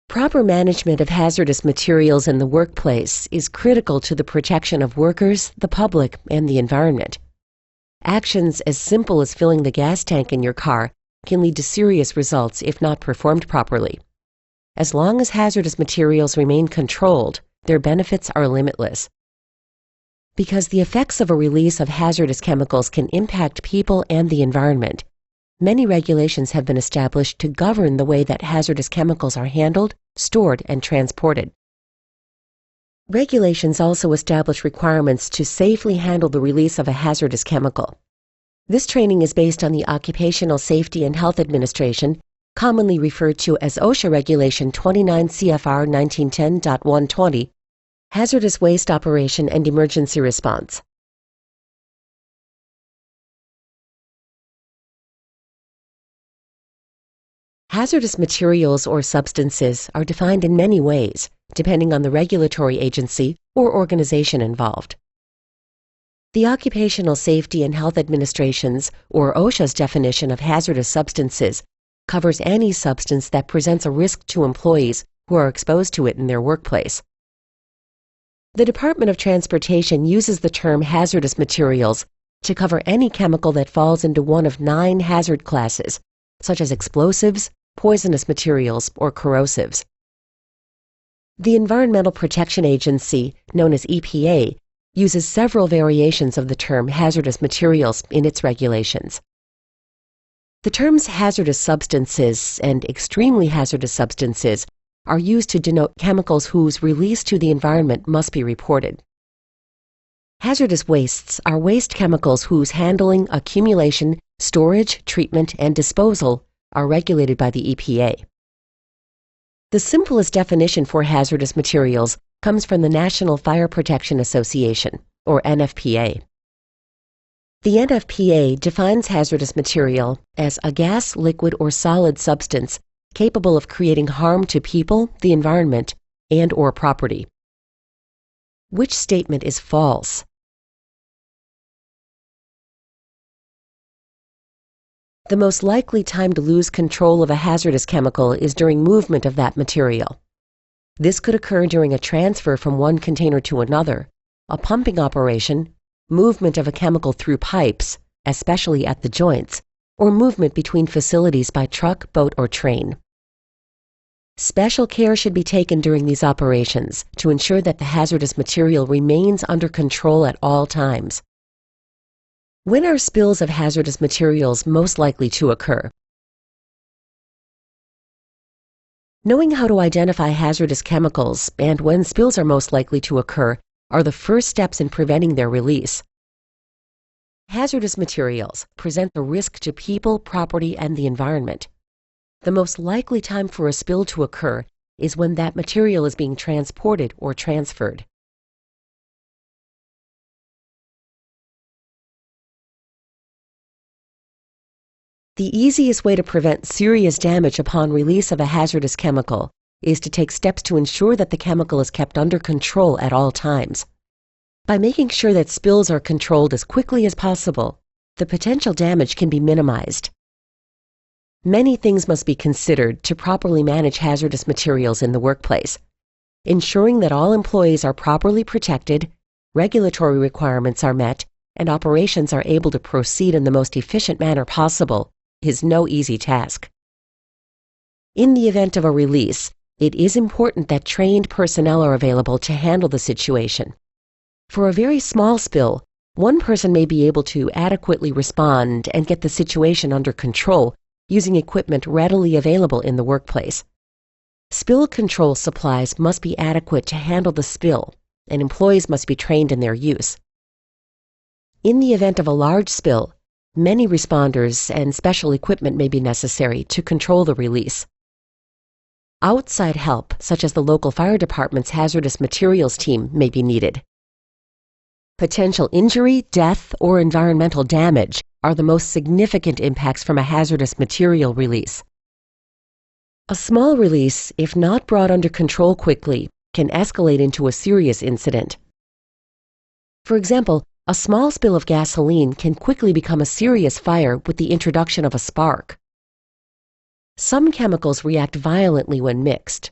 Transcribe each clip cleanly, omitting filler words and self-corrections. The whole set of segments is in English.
Proper management of hazardous materials in the workplace is critical to the protection of workers, the public, and the environment. Actions as simple as filling the gas tank in your car can lead to serious results if not performed properly. As long as hazardous materials remain controlled, their benefits are limitless. Because the effects of a release of hazardous chemicals can impact people and the environment, many regulations have been established to govern the way that hazardous chemicals are handled, stored, and transported. Regulations also establish requirements to safely handle the release of a hazardous chemical. This training is based on the Occupational Safety and Health Administration, commonly referred to as OSHA Regulation 29 CFR 1910.120, Hazardous Waste Operation and Emergency Response. Hazardous materials or substances are defined in many ways, depending on the regulatory agency or organization involved. The Occupational Safety and Health Administration's, or OSHA's, definition of hazardous substances covers any substance that presents a risk to employees who are exposed to it in their workplace. The Department of Transportation uses the term hazardous materials to cover any chemical that falls into one of 9 hazard classes, such as explosives, poisonous materials, or corrosives. The Environmental Protection Agency, known as EPA, uses several variations of the term hazardous materials in its regulations. The terms hazardous substances and extremely hazardous substances are used to denote chemicals whose release to the environment must be reported. Hazardous wastes are waste chemicals whose handling, accumulation, storage, treatment, and disposal are regulated by the EPA. The simplest definition for hazardous materials comes from the National Fire Protection Association, or NFPA. The NFPA defines hazardous material as a gas, liquid, or solid substance capable of creating harm to people, the environment, and/or property. Which statement is false? The most likely time to lose control of a hazardous chemical is during movement of that material. This could occur during a transfer from one container to another, a pumping operation, movement of a chemical through pipes, especially at the joints, or movement between facilities by truck, boat, or train. Special care should be taken during these operations to ensure that the hazardous material remains under control at all times. When are spills of hazardous materials most likely to occur? Knowing how to identify hazardous chemicals and when spills are most likely to occur are the first steps in preventing their release. Hazardous materials present a risk to people, property, and the environment. The most likely time for a spill to occur is when that material is being transported or transferred. The easiest way to prevent serious damage upon release of a hazardous chemical is to take steps to ensure that the chemical is kept under control at all times. By making sure that spills are controlled as quickly as possible, the potential damage can be minimized. Many things must be considered to properly manage hazardous materials in the workplace. Ensuring that all employees are properly protected, regulatory requirements are met, and operations are able to proceed in the most efficient manner possible is no easy task. In the event of a release, it is important that trained personnel are available to handle the situation. For a very small spill, one person may be able to adequately respond and get the situation under control using equipment readily available in the workplace. Spill control supplies must be adequate to handle the spill, and employees must be trained in their use. In the event of a large spill, many responders and special equipment may be necessary to control the release. Outside help, such as the local fire department's hazardous materials team, may be needed. Potential injury, death, or environmental damage are the most significant impacts from a hazardous material release. A small release, if not brought under control quickly, can escalate into a serious incident. For example, a small spill of gasoline can quickly become a serious fire with the introduction of a spark. Some chemicals react violently when mixed.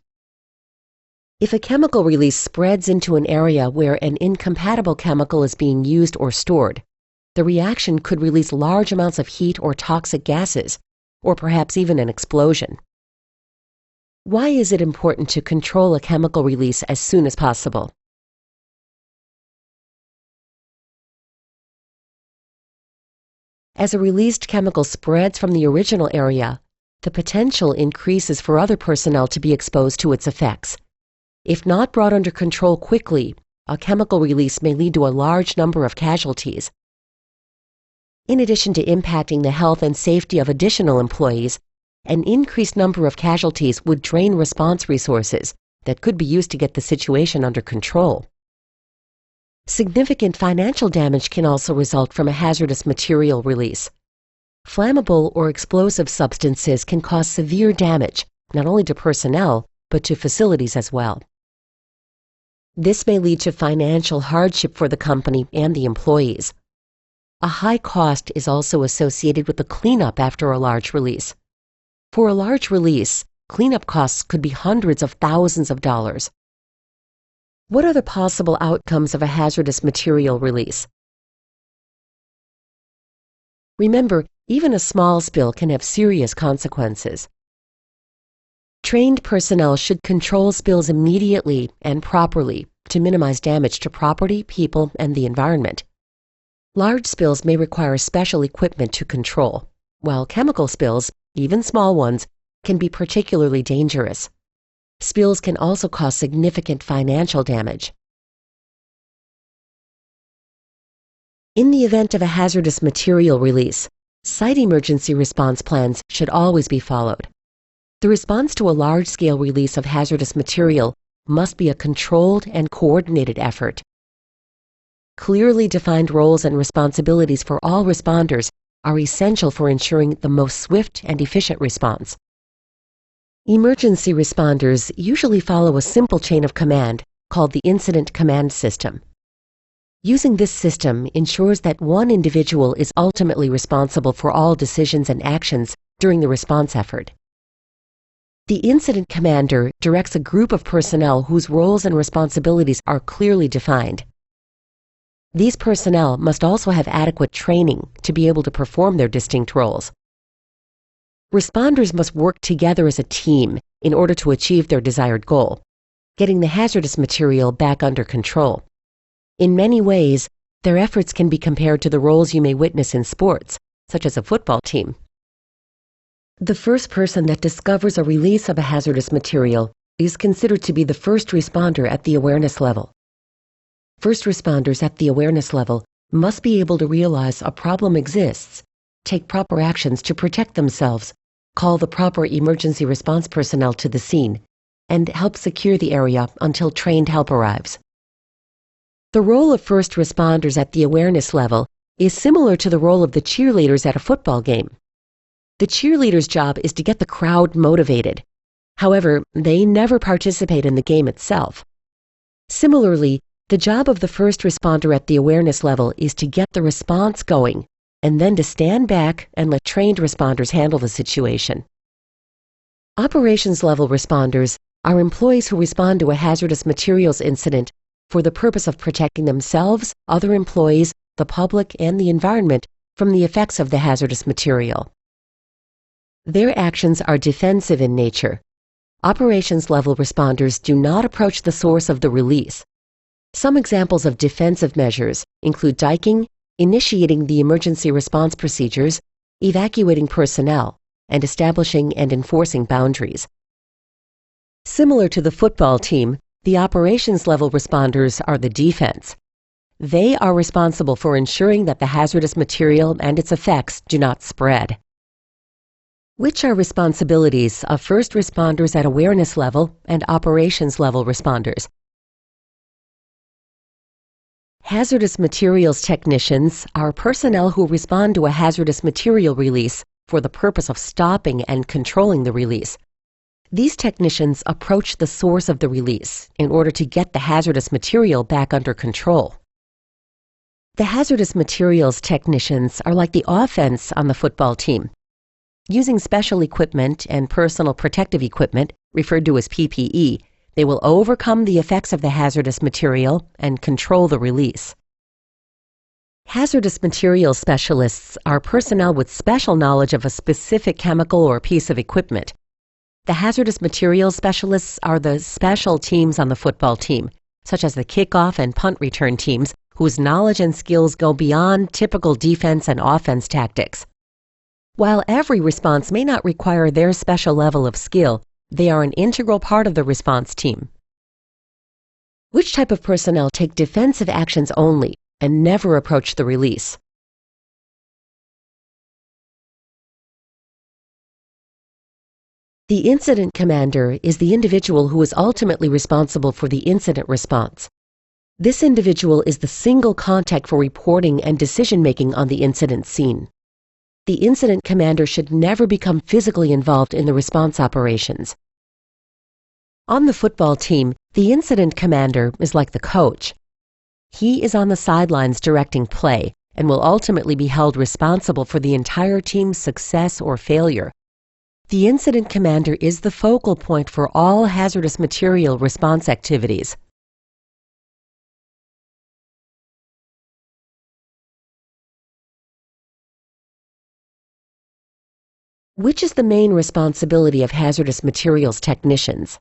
If a chemical release spreads into an area where an incompatible chemical is being used or stored, the reaction could release large amounts of heat or toxic gases, or perhaps even an explosion. Why is it important to control a chemical release as soon as possible? As a released chemical spreads from the original area, the potential increases for other personnel to be exposed to its effects. If not brought under control quickly, a chemical release may lead to a large number of casualties. In addition to impacting the health and safety of additional employees, an increased number of casualties would drain response resources that could be used to get the situation under control. Significant financial damage can also result from a hazardous material release. Flammable or explosive substances can cause severe damage, not only to personnel, but to facilities as well. This may lead to financial hardship for the company and the employees. A high cost is also associated with the cleanup after a large release. For a large release, cleanup costs could be hundreds of thousands of dollars. What are the possible outcomes of a hazardous material release? Remember, even a small spill can have serious consequences. Trained personnel should control spills immediately and properly to minimize damage to property, people, and the environment. Large spills may require special equipment to control, while chemical spills, even small ones, can be particularly dangerous. Spills can also cause significant financial damage. In the event of a hazardous material release, site emergency response plans should always be followed. The response to a large-scale release of hazardous material must be a controlled and coordinated effort. Clearly defined roles and responsibilities for all responders are essential for ensuring the most swift and efficient response. Emergency responders usually follow a simple chain of command called the Incident Command System. Using this system ensures that one individual is ultimately responsible for all decisions and actions during the response effort. The incident commander directs a group of personnel whose roles and responsibilities are clearly defined. These personnel must also have adequate training to be able to perform their distinct roles. Responders must work together as a team in order to achieve their desired goal, getting the hazardous material back under control. In many ways, their efforts can be compared to the roles you may witness in sports, such as a football team. The first person that discovers a release of a hazardous material is considered to be the first responder at the awareness level. First responders at the awareness level must be able to realize a problem exists, take proper actions to protect themselves, call the proper emergency response personnel to the scene, and help secure the area until trained help arrives. The role of first responders at the awareness level is similar to the role of the cheerleaders at a football game. The cheerleader's job is to get the crowd motivated. However, they never participate in the game itself. Similarly, the job of the first responder at the awareness level is to get the response going, and then to stand back and let trained responders handle the situation. Operations-level responders are employees who respond to a hazardous materials incident for the purpose of protecting themselves, other employees, the public, and the environment from the effects of the hazardous material. Their actions are defensive in nature. Operations-level responders do not approach the source of the release. Some examples of defensive measures include diking, initiating the emergency response procedures, evacuating personnel, and establishing and enforcing boundaries. Similar to the football team, the operations-level responders are the defense. They are responsible for ensuring that the hazardous material and its effects do not spread. Which are responsibilities of first responders at awareness level and operations-level responders? Hazardous materials technicians are personnel who respond to a hazardous material release for the purpose of stopping and controlling the release. These technicians approach the source of the release in order to get the hazardous material back under control. The hazardous materials technicians are like the offense on the football team. Using special equipment and personal protective equipment, referred to as PPE, They will overcome the effects of the hazardous material and control the release. Hazardous materials specialists are personnel with special knowledge of a specific chemical or piece of equipment. The hazardous materials specialists are the special teams on the football team, such as the kickoff and punt return teams, whose knowledge and skills go beyond typical defense and offense tactics. While every response may not require their special level of skill, they are an integral part of the response team. Which type of personnel take defensive actions only and never approach the release? The incident commander is the individual who is ultimately responsible for the incident response. This individual is the single contact for reporting and decision-making on the incident scene. The incident commander should never become physically involved in the response operations. On the football team, the incident commander is like the coach. He is on the sidelines directing play and will ultimately be held responsible for the entire team's success or failure. The incident commander is the focal point for all hazardous material response activities. Which is the main responsibility of hazardous materials technicians?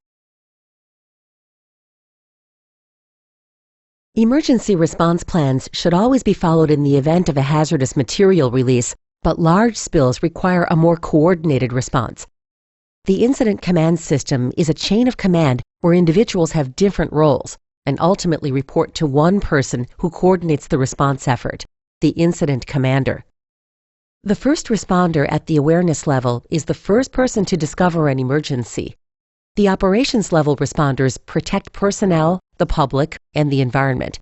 Emergency response plans should always be followed in the event of a hazardous material release, but large spills require a more coordinated response. The incident command system is a chain of command where individuals have different roles and ultimately report to one person who coordinates the response effort, the incident commander. The first responder at the awareness level is the first person to discover an emergency. The operations level responders protect personnel, the public, and the environment.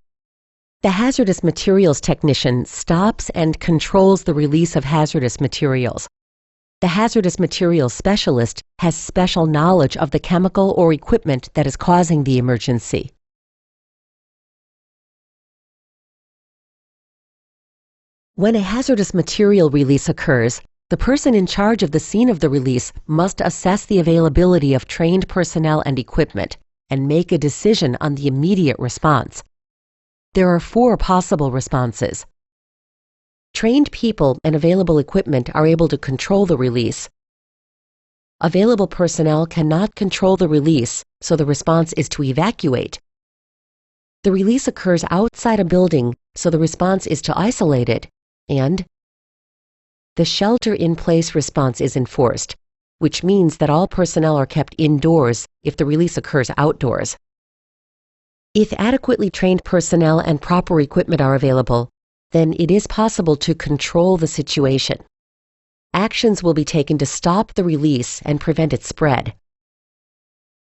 The hazardous materials technician stops and controls the release of hazardous materials. The hazardous materials specialist has special knowledge of the chemical or equipment that is causing the emergency. When a hazardous material release occurs, the person in charge of the scene of the release must assess the availability of trained personnel and equipment and make a decision on the immediate response. There are 4 possible responses. Trained people and available equipment are able to control the release. Available personnel cannot control the release, so the response is to evacuate. The release occurs outside a building, so the response is to isolate it. And the shelter-in-place response is enforced, which means that all personnel are kept indoors if the release occurs outdoors. If adequately trained personnel and proper equipment are available, then it is possible to control the situation. Actions will be taken to stop the release and prevent its spread.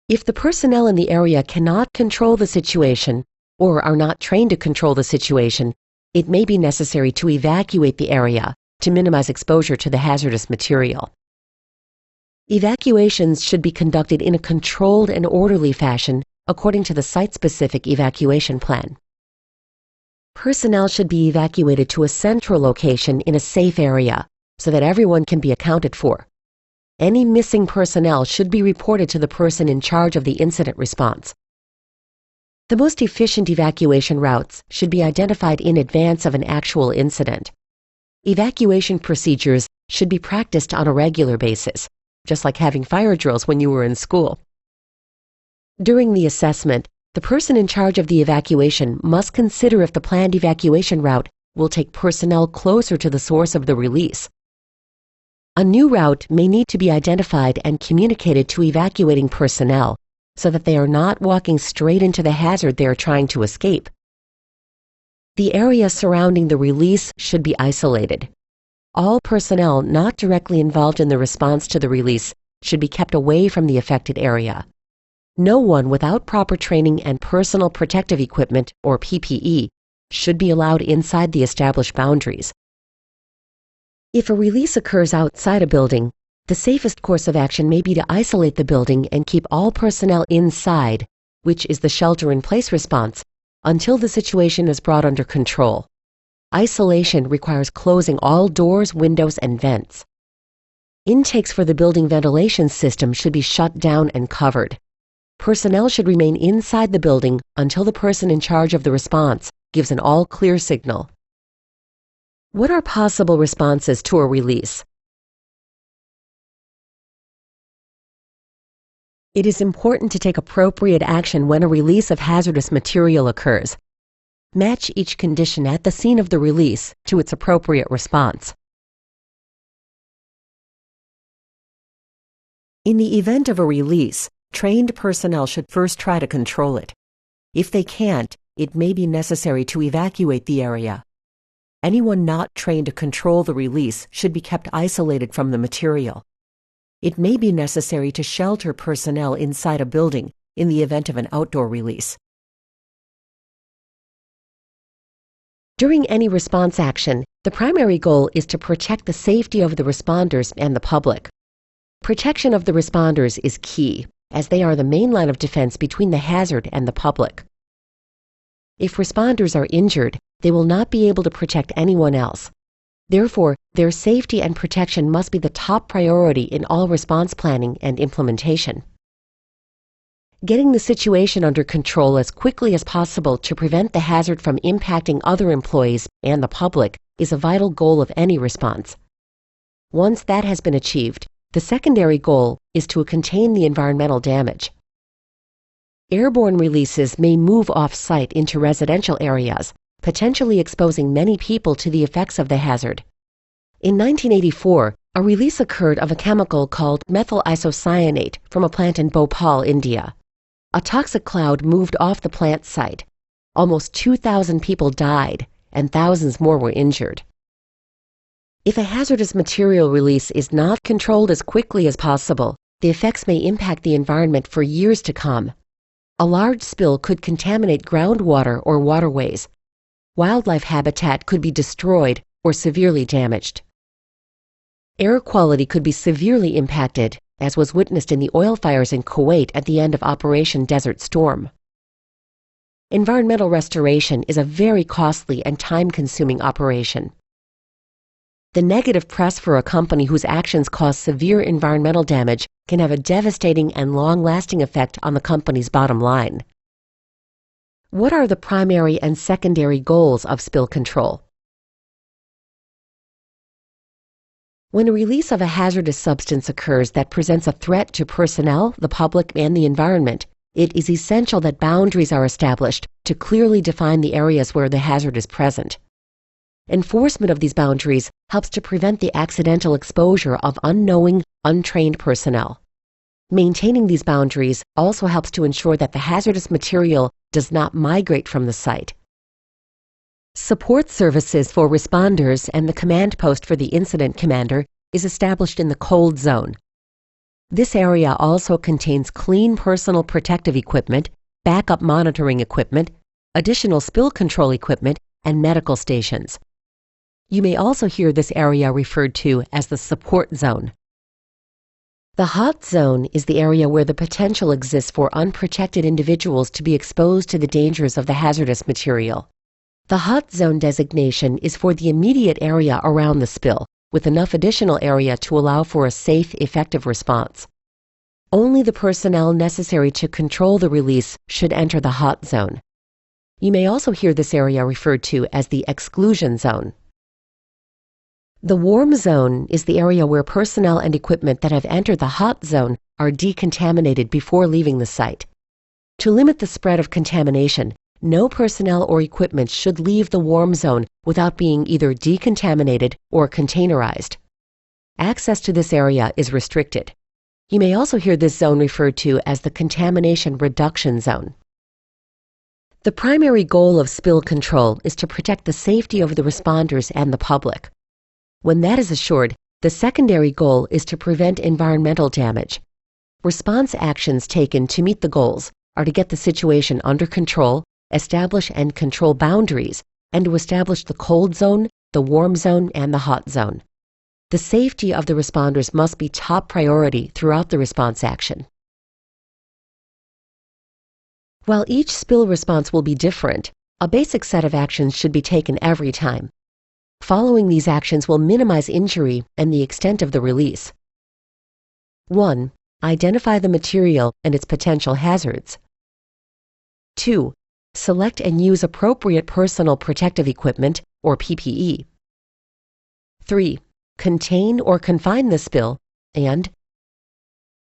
If the personnel in the area cannot control the situation or are not trained to control the situation, it may be necessary to evacuate the area to minimize exposure to the hazardous material. Evacuations should be conducted in a controlled and orderly fashion according to the site-specific evacuation plan. Personnel should be evacuated to a central location in a safe area so that everyone can be accounted for. Any missing personnel should be reported to the person in charge of the incident response. The most efficient evacuation routes should be identified in advance of an actual incident. Evacuation procedures should be practiced on a regular basis, just like having fire drills when you were in school. During the assessment, the person in charge of the evacuation must consider if the planned evacuation route will take personnel closer to the source of the release. A new route may need to be identified and communicated to evacuating personnel so that they are not walking straight into the hazard they are trying to escape. The area surrounding the release should be isolated. All personnel not directly involved in the response to the release should be kept away from the affected area. No one without proper training and personal protective equipment, or PPE, should be allowed inside the established boundaries. If a release occurs outside a building, the safest course of action may be to isolate the building and keep all personnel inside, which is the shelter-in-place response, until the situation is brought under control. Isolation requires closing all doors, windows, and vents. Intakes for the building ventilation system should be shut down and covered. personnel should remain inside the building until the person in charge of the response gives an all-clear signal. What are possible responses to a release? It is important to take appropriate action when a release of hazardous material occurs. Match each condition at the scene of the release to its appropriate response. In the event of a release, trained personnel should first try to control it. If they can't, it may be necessary to evacuate the area. Anyone not trained to control the release should be kept isolated from the material. It may be necessary to shelter personnel inside a building in the event of an outdoor release. During any response action, the primary goal is to protect the safety of the responders and the public. Protection of the responders is key, as they are the main line of defense between the hazard and the public. If responders are injured, they will not be able to protect anyone else. Therefore, their safety and protection must be the top priority in all response planning and implementation. Getting the situation under control as quickly as possible to prevent the hazard from impacting other employees and the public is a vital goal of any response. Once that has been achieved, the secondary goal is to contain the environmental damage. Airborne releases may move off-site into residential areas, potentially exposing many people to the effects of the hazard. In 1984, a release occurred of a chemical called methyl isocyanate from a plant in Bhopal, India. A toxic cloud moved off the plant site. Almost 2,000 people died, and thousands more were injured. If a hazardous material release is not controlled as quickly as possible, the effects may impact the environment for years to come. A large spill could contaminate groundwater or waterways. Wildlife habitat could be destroyed or severely damaged. Air quality could be severely impacted, as was witnessed in the oil fires in Kuwait at the end of Operation Desert Storm. Environmental restoration is a very costly and time-consuming operation. The negative press for a company whose actions cause severe environmental damage can have a devastating and long-lasting effect on the company's bottom line. What are the primary and secondary goals of spill control? When a release of a hazardous substance occurs that presents a threat to personnel, the public, and the environment, it is essential that boundaries are established to clearly define the areas where the hazard is present. Enforcement of these boundaries helps to prevent the accidental exposure of unknowing, untrained personnel. Maintaining these boundaries also helps to ensure that the hazardous material does not migrate from the site. Support services for responders and the command post for the incident commander is established in the cold zone. This area also contains clean personal protective equipment, backup monitoring equipment, additional spill control equipment, and medical stations. You may also hear this area referred to as the support zone. The hot zone is the area where the potential exists for unprotected individuals to be exposed to the dangers of the hazardous material. The hot zone designation is for the immediate area around the spill, with enough additional area to allow for a safe, effective response. Only the personnel necessary to control the release should enter the hot zone. You may also hear this area referred to as the exclusion zone. The warm zone is the area where personnel and equipment that have entered the hot zone are decontaminated before leaving the site. To limit the spread of contamination, no personnel or equipment should leave the warm zone without being either decontaminated or containerized. Access to this area is restricted. You may also hear this zone referred to as the contamination reduction zone. The primary goal of spill control is to protect the safety of the responders and the public. When that is assured, the secondary goal is to prevent environmental damage. Response actions taken to meet the goals are to get the situation under control, establish and control boundaries, and to establish the cold zone, the warm zone, and the hot zone. The safety of the responders must be top priority throughout the response action. While each spill response will be different, a basic set of actions should be taken every time. Following these actions will minimize injury and the extent of the release. 1. Identify the material and its potential hazards. 2. Select and use appropriate personal protective equipment, or PPE. 3. Contain or confine the spill, and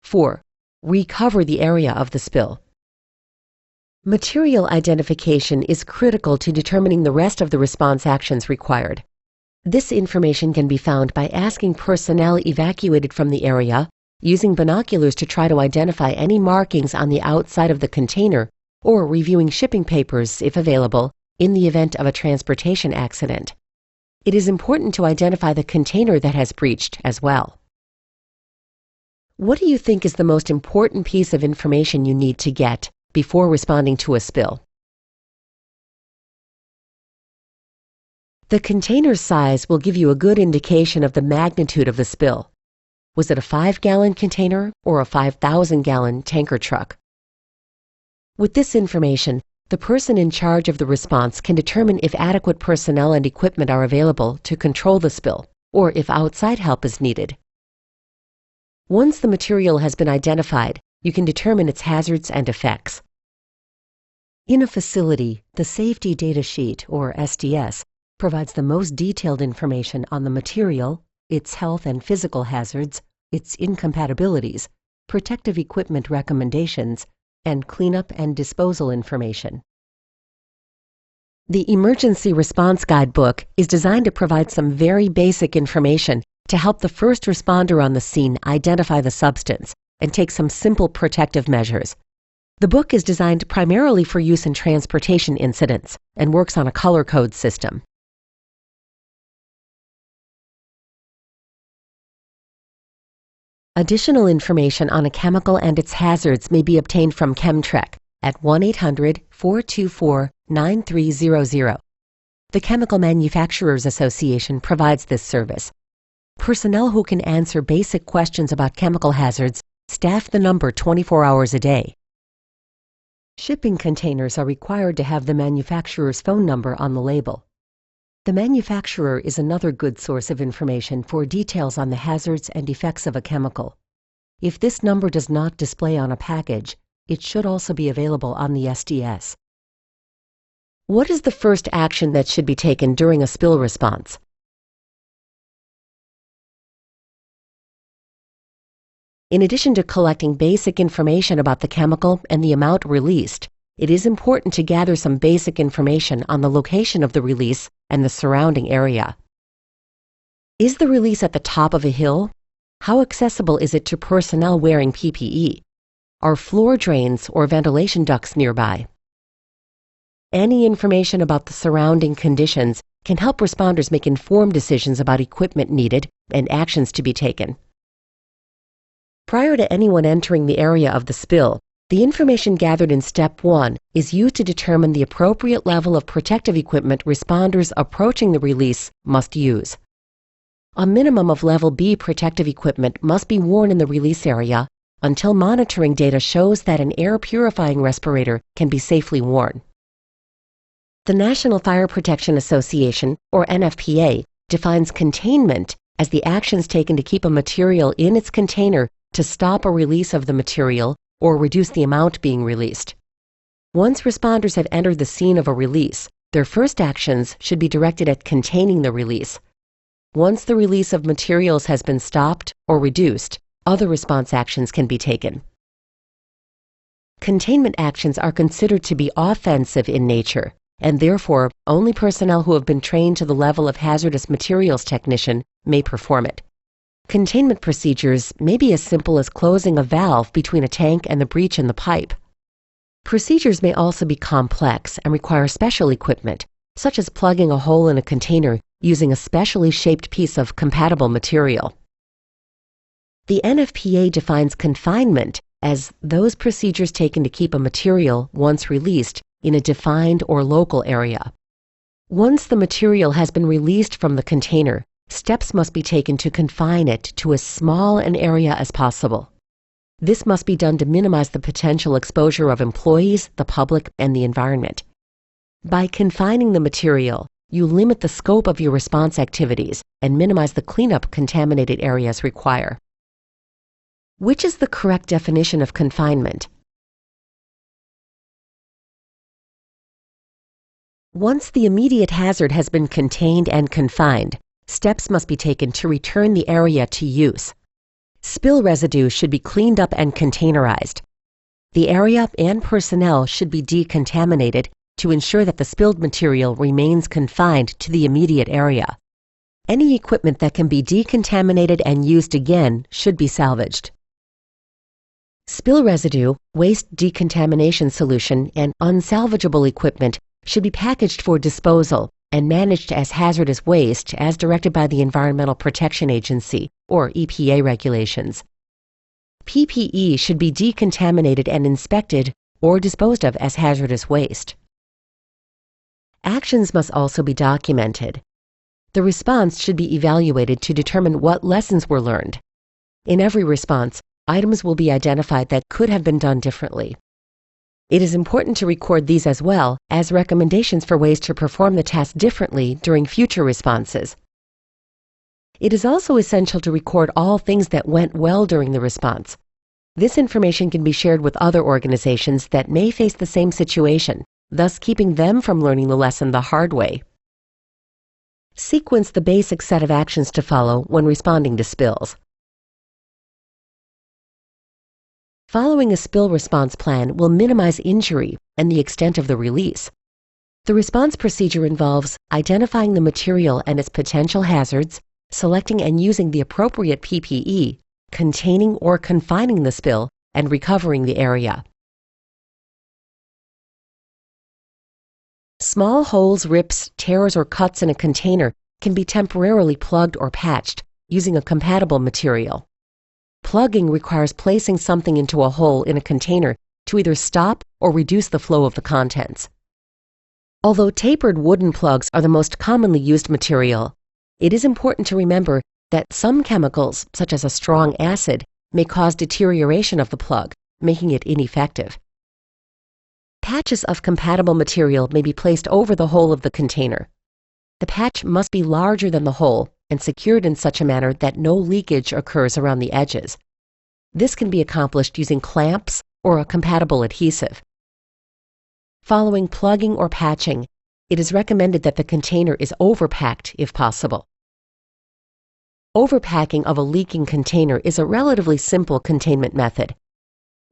4. Recover the area of the spill. Material identification is critical to determining the rest of the response actions required. This information can be found by asking personnel evacuated from the area, using binoculars to try to identify any markings on the outside of the container, or reviewing shipping papers, if available, in the event of a transportation accident. It is important to identify the container that has breached as well. What do you think is the most important piece of information you need to get before responding to a spill? The container's size will give you a good indication of the magnitude of the spill. Was it a 5-gallon container or a 5,000-gallon tanker truck? With this information, the person in charge of the response can determine if adequate personnel and equipment are available to control the spill, or if outside help is needed. Once the material has been identified, you can determine its hazards and effects. In a facility, the Safety Data Sheet, or SDS, provides the most detailed information on the material, its health and physical hazards, its incompatibilities, protective equipment recommendations, and cleanup and disposal information. The Emergency Response Guidebook is designed to provide some very basic information to help the first responder on the scene identify the substance and take some simple protective measures. The book is designed primarily for use in transportation incidents and works on a color code system. Additional information on a chemical and its hazards may be obtained from Chemtrec at 1-800-424-9300. The Chemical Manufacturers Association provides this service. Personnel who can answer basic questions about chemical hazards staff the number 24 hours a day. Shipping containers are required to have the manufacturer's phone number on the label. The manufacturer is another good source of information for details on the hazards and effects of a chemical. If this number does not display on a package, it should also be available on the SDS. What is the first action that should be taken during a spill response? In addition to collecting basic information about the chemical and the amount released, it is important to gather some basic information on the location of the release and the surrounding area. Is the release at the top of a hill? How accessible is it to personnel wearing PPE? Are floor drains or ventilation ducts nearby? Any information about the surrounding conditions can help responders make informed decisions about equipment needed and actions to be taken. Prior to anyone entering the area of the spill, the information gathered in Step 1 is used to determine the appropriate level of protective equipment responders approaching the release must use. A minimum of Level B protective equipment must be worn in the release area until monitoring data shows that an air purifying respirator can be safely worn. The National Fire Protection Association, or NFPA, defines containment as the actions taken to keep a material in its container to stop a release of the material or reduce the amount being released. Once responders have entered the scene of a release, their first actions should be directed at containing the release. Once the release of materials has been stopped or reduced, other response actions can be taken. Containment actions are considered to be offensive in nature, and therefore only personnel who have been trained to the level of hazardous materials technician may perform it. Containment procedures may be as simple as closing a valve between a tank and the breach in the pipe. Procedures may also be complex and require special equipment, such as plugging a hole in a container using a specially shaped piece of compatible material. The NFPA defines confinement as those procedures taken to keep a material, once released, in a defined or local area. Once the material has been released from the container, steps must be taken to confine it to as small an area as possible. This must be done to minimize the potential exposure of employees, the public, and the environment. By confining the material, you limit the scope of your response activities and minimize the cleanup contaminated areas require. Which is the correct definition of confinement? Once the immediate hazard has been contained and confined, steps must be taken to return the area to use. Spill residue should be cleaned up and containerized. The area and personnel should be decontaminated to ensure that the spilled material remains confined to the immediate area. Any equipment that can be decontaminated and used again should be salvaged. Spill residue, waste decontamination solution, and unsalvageable equipment should be packaged for disposal and managed as hazardous waste as directed by the Environmental Protection Agency, or EPA regulations. PPE should be decontaminated and inspected or disposed of as hazardous waste. Actions must also be documented. The response should be evaluated to determine what lessons were learned. In every response, items will be identified that could have been done differently. It is important to record these as well as recommendations for ways to perform the task differently during future responses. It is also essential to record all things that went well during the response. This information can be shared with other organizations that may face the same situation, thus keeping them from learning the lesson the hard way. Sequence the basic set of actions to follow when responding to spills. Following a spill response plan will minimize injury and the extent of the release. The response procedure involves identifying the material and its potential hazards, selecting and using the appropriate PPE, containing or confining the spill, and recovering the area. Small holes, rips, tears, or cuts in a container can be temporarily plugged or patched using a compatible material. Plugging requires placing something into a hole in a container to either stop or reduce the flow of the contents. Although tapered wooden plugs are the most commonly used material, it is important to remember that some chemicals, such as a strong acid, may cause deterioration of the plug, making it ineffective. Patches of compatible material may be placed over the hole of the container. The patch must be larger than the hole and secured in such a manner that no leakage occurs around the edges. This can be accomplished using clamps or a compatible adhesive. Following plugging or patching, it is recommended that the container is overpacked if possible. Overpacking of a leaking container is a relatively simple containment method.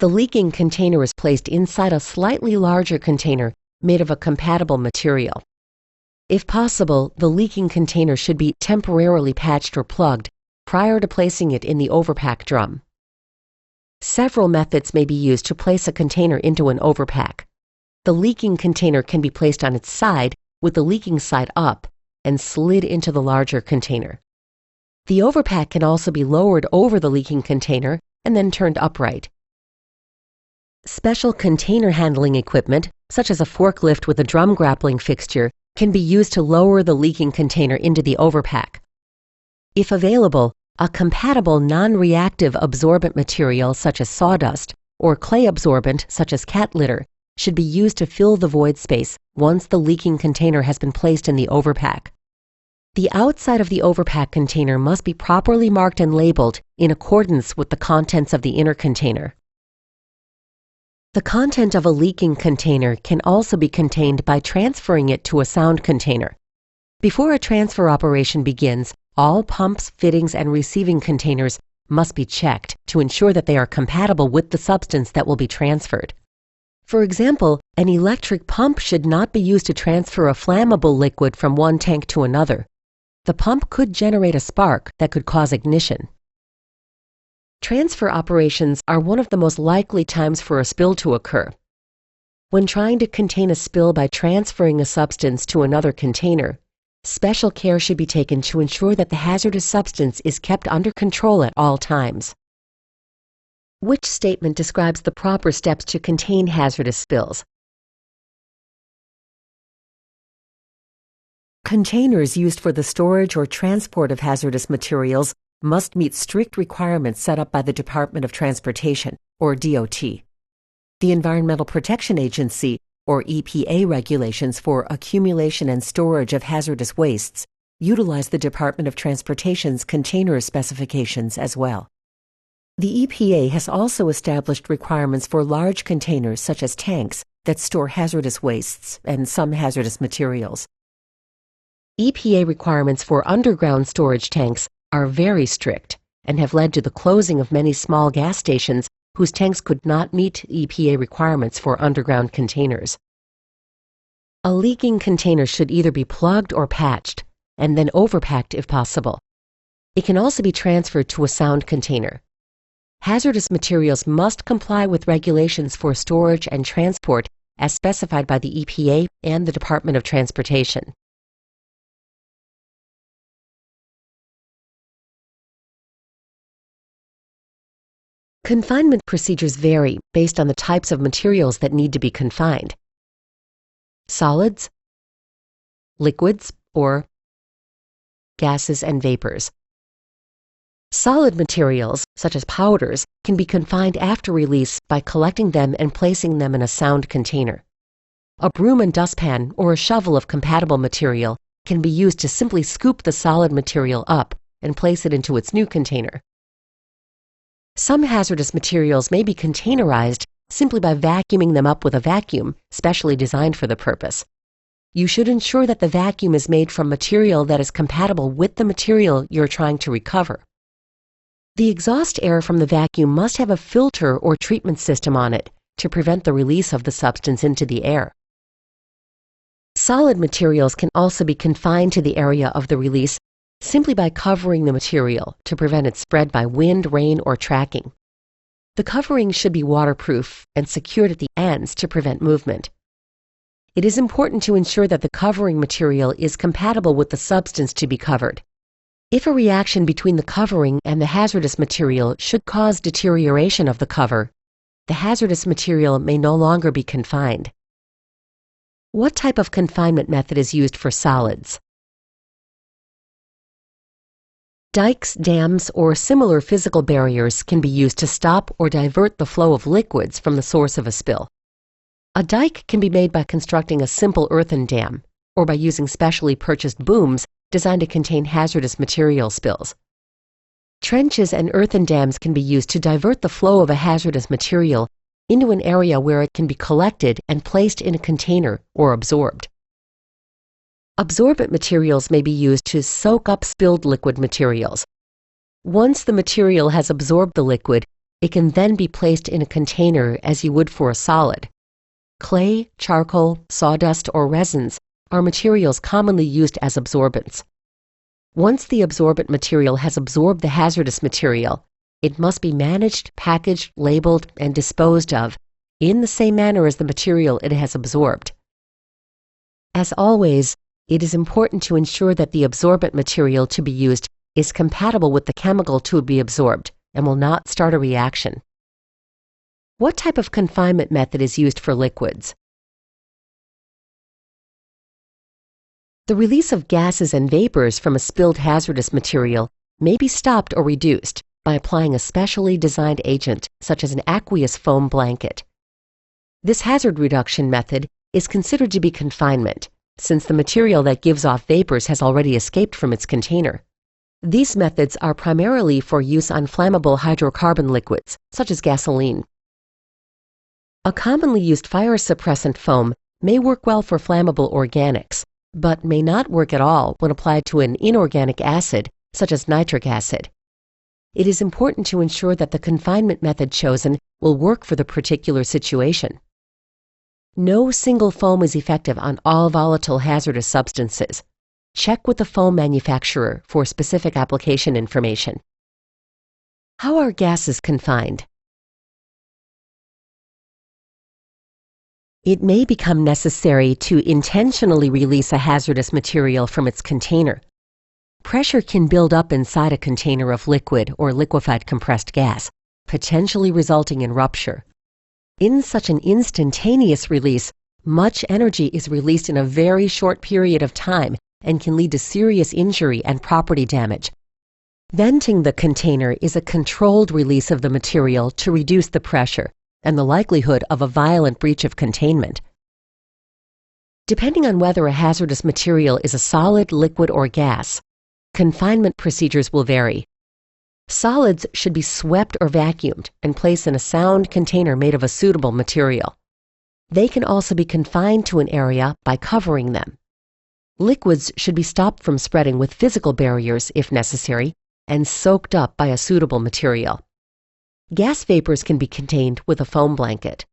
The leaking container is placed inside a slightly larger container made of a compatible material. If possible, the leaking container should be temporarily patched or plugged prior to placing it in the overpack drum. Several methods may be used to place a container into an overpack. The leaking container can be placed on its side with the leaking side up and slid into the larger container. The overpack can also be lowered over the leaking container and then turned upright. Special container handling equipment, such as a forklift with a drum grappling fixture, can be used to lower the leaking container into the overpack. If available, a compatible non-reactive absorbent material such as sawdust or clay absorbent such as cat litter should be used to fill the void space once the leaking container has been placed in the overpack. The outside of the overpack container must be properly marked and labeled in accordance with the contents of the inner container. The content of a leaking container can also be contained by transferring it to a sound container. Before a transfer operation begins, all pumps, fittings, and receiving containers must be checked to ensure that they are compatible with the substance that will be transferred. For example, an electric pump should not be used to transfer a flammable liquid from one tank to another. The pump could generate a spark that could cause ignition. Transfer operations are one of the most likely times for a spill to occur. When trying to contain a spill by transferring a substance to another container, special care should be taken to ensure that the hazardous substance is kept under control at all times. Which statement describes the proper steps to contain hazardous spills? Containers used for the storage or transport of hazardous materials must meet strict requirements set up by the Department of Transportation, or DOT. The Environmental Protection Agency, or EPA regulations for accumulation and storage of hazardous wastes utilize the Department of Transportation's container specifications as well. The EPA has also established requirements for large containers such as tanks that store hazardous wastes and some hazardous materials. EPA requirements for underground storage tanks are very strict and have led to the closing of many small gas stations whose tanks could not meet EPA requirements for underground containers. A leaking container should either be plugged or patched, and then overpacked if possible. It can also be transferred to a sound container. Hazardous materials must comply with regulations for storage and transport as specified by the EPA and the Department of Transportation. Confinement procedures vary based on the types of materials that need to be confined. Solids, liquids, or gases and vapors. Solid materials, such as powders, can be confined after release by collecting them and placing them in a sound container. A broom and dustpan or a shovel of compatible material can be used to simply scoop the solid material up and place it into its new container. Some hazardous materials may be containerized simply by vacuuming them up with a vacuum specially designed for the purpose. You should ensure that the vacuum is made from material that is compatible with the material you're trying to recover. The exhaust air from the vacuum must have a filter or treatment system on it to prevent the release of the substance into the air. Solid materials can also be confined to the area of the release simply by covering the material to prevent its spread by wind, rain, or tracking. The covering should be waterproof and secured at the ends to prevent movement. It is important to ensure that the covering material is compatible with the substance to be covered. If a reaction between the covering and the hazardous material should cause deterioration of the cover, the hazardous material may no longer be confined. What type of confinement method is used for solids? Dikes, dams, or similar physical barriers can be used to stop or divert the flow of liquids from the source of a spill. A dike can be made by constructing a simple earthen dam, or by using specially purchased booms designed to contain hazardous material spills. Trenches and earthen dams can be used to divert the flow of a hazardous material into an area where it can be collected and placed in a container or absorbed. Absorbent materials may be used to soak up spilled liquid materials. Once the material has absorbed the liquid, it can then be placed in a container as you would for a solid. Clay, charcoal, sawdust, or resins are materials commonly used as absorbents. Once the absorbent material has absorbed the hazardous material, it must be managed, packaged, labeled, and disposed of in the same manner as the material it has absorbed. As always, it is important to ensure that the absorbent material to be used is compatible with the chemical to be absorbed and will not start a reaction. What type of confinement method is used for liquids? The release of gases and vapors from a spilled hazardous material may be stopped or reduced by applying a specially designed agent such as an aqueous foam blanket. This hazard reduction method is considered to be confinement, since the material that gives off vapors has already escaped from its container. These methods are primarily for use on flammable hydrocarbon liquids, such as gasoline. A commonly used fire suppressant foam may work well for flammable organics, but may not work at all when applied to an inorganic acid, such as nitric acid. It is important to ensure that the confinement method chosen will work for the particular situation. No single foam is effective on all volatile hazardous substances. Check with the foam manufacturer for specific application information. How are gases confined? It may become necessary to intentionally release a hazardous material from its container. Pressure can build up inside a container of liquid or liquefied compressed gas, potentially resulting in rupture. In such an instantaneous release, much energy is released in a very short period of time and can lead to serious injury and property damage. Venting the container is a controlled release of the material to reduce the pressure and the likelihood of a violent breach of containment. Depending on whether a hazardous material is a solid, liquid, or gas, confinement procedures will vary. Solids should be swept or vacuumed and placed in a sound container made of a suitable material. They can also be confined to an area by covering them. Liquids should be stopped from spreading with physical barriers, if necessary, and soaked up by a suitable material. Gas vapors can be contained with a foam blanket.